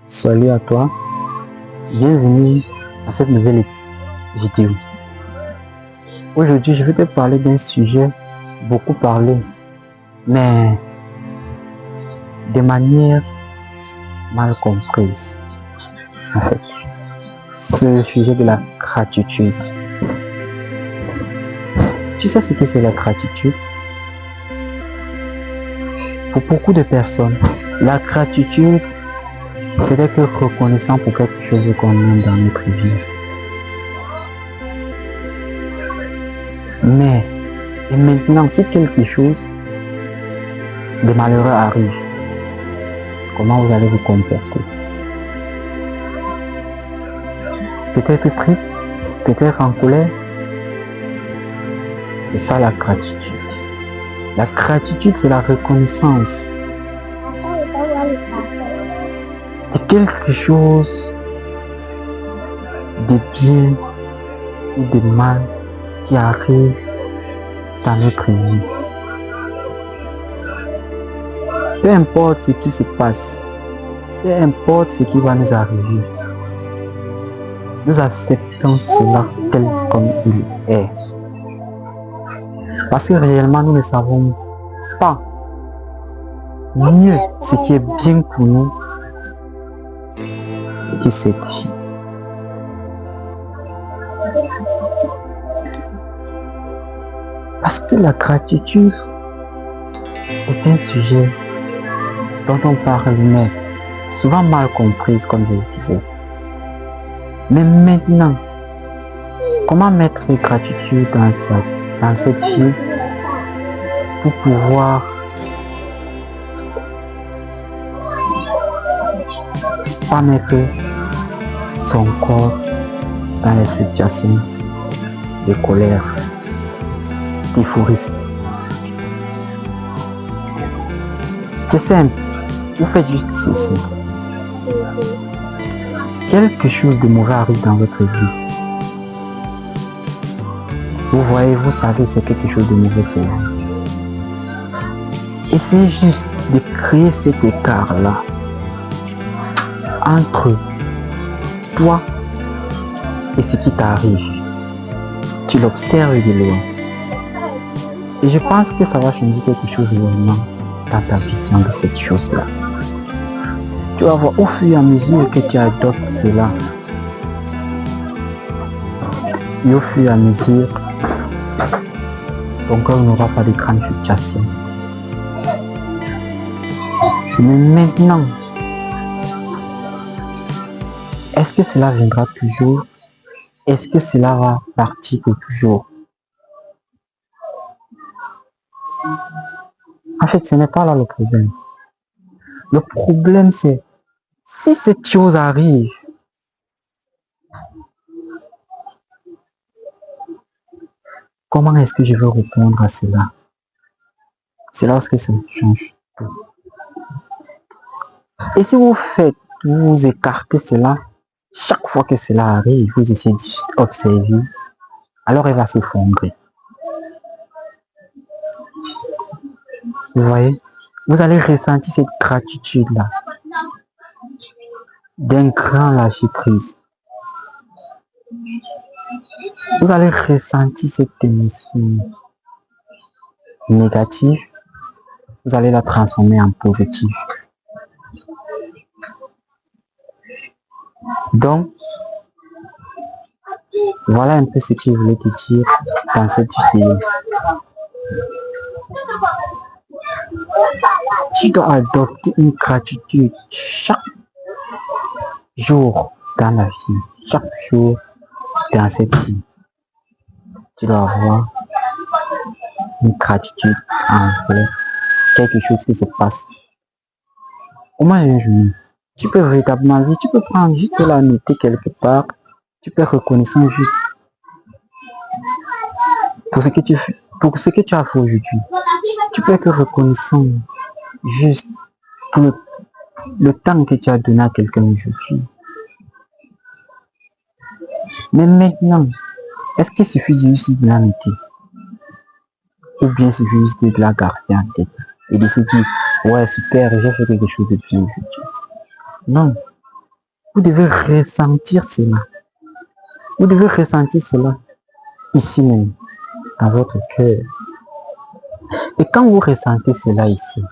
Salut à toi, bienvenue à cette nouvelle vidéo. Aujourd'hui, je vais te parler d'un sujet beaucoup parlé, mais de manière mal comprise. En fait, ce sujet de la gratitude. Tu sais ce que c'est la gratitude? Pour beaucoup de personnes, la gratitude, c'est d'être reconnaissant pour quelque chose qu'on aime dans notre vie. Mais, et maintenant, si quelque chose de malheureux arrive, comment vous allez vous comporter? Peut-être triste, peut-être en colère. C'est ça la gratitude. La gratitude, c'est la reconnaissance de quelque chose de bien ou de mal qui arrive dans notre vie. Peu importe ce qui se passe, peu importe ce qui va nous arriver, nous acceptons cela tel comme il est. Parce que réellement, nous ne savons pas mieux ce qui est bien pour nous que cette vie. Parce que la gratitude est un sujet dont on parle, mais souvent mal comprise, comme je le disais. Mais maintenant, comment mettre cette gratitude dans cette vie pour pouvoir pas mettre son corps dans les fluctuations de colère, d'euphorisme? C'est simple, vous faites juste ceci. Quelque chose de mauvais arrive dans votre vie. Vous voyez, vous savez, c'est quelque chose de mauvais pour vous. Essayez juste de créer cet écart-là entre toi et ce qui t'arrive. Tu l'observes de loin. Et je pense que ça va changer quelque chose vraiment dans ta vision de cette chose-là. Tu vas voir au fur et à mesure que tu adoptes cela. Et au fur et à mesure, ton corps n'aura pas de grandes fluctuations. Mais maintenant, est-ce que cela viendra toujours? Est-ce que cela va partir pour toujours? En fait, ce n'est pas là le problème. Le problème, c'est si cette chose arrive, comment est-ce que je vais répondre à cela? C'est lorsque ça change tout. Et si vous vous écartez cela, chaque fois que cela arrive, vous essayez d'observer, alors elle va s'effondrer. Vous voyez, vous allez ressentir cette gratitude-là d'un grand lâcher-prise. Vous allez ressentir cette émotion négative, vous allez la transformer en positive. Donc, voilà un peu ce que je voulais te dire dans cette vidéo. Tu dois adopter une gratitude chaque jour dans la vie, chaque jour dans cette vie. Tu dois avoir une gratitude envers quelque chose qui se passe. Au moins un jour, tu peux véritablement vivre, tu peux prendre juste la noter quelque part, tu peux reconnaître juste pour ce que tu as fait aujourd'hui. Tu peux être reconnaissant juste pour le temps que tu as donné à quelqu'un aujourd'hui. Mais maintenant, est-ce qu'il suffit juste de la noter? Ou bien il suffit juste de la garder en tête et de se dire, ouais super, j'ai fait quelque chose de bien aujourd'hui. Non, Vous devez ressentir cela. Vous devez ressentir cela ici même, dans votre cœur. Et quand vous ressentez cela ici,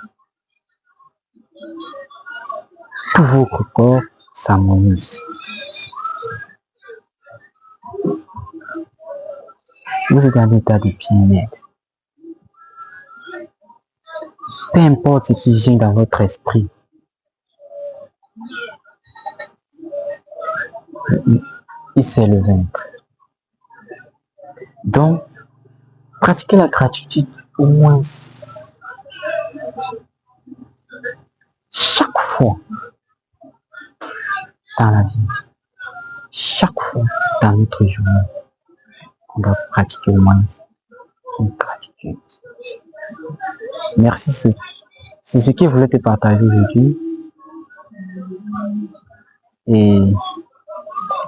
tout votre corps s'harmonise. Vous êtes dans l'état de bien-être. Peu importe ce qui vient dans votre esprit, il s'élève. Donc, pratiquez la gratitude au moins chaque fois dans la vie, chaque fois dans notre journée. On doit pratiquer au moins une gratitude. Merci, c'est ce que je voulais te partager aujourd'hui. Et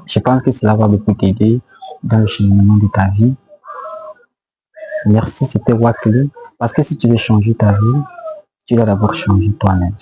je pense que cela va beaucoup t'aider dans le cheminement de ta vie. Merci, c'était Wakli. Parce que si tu veux changer ta vie, tu dois d'abord changer toi-même.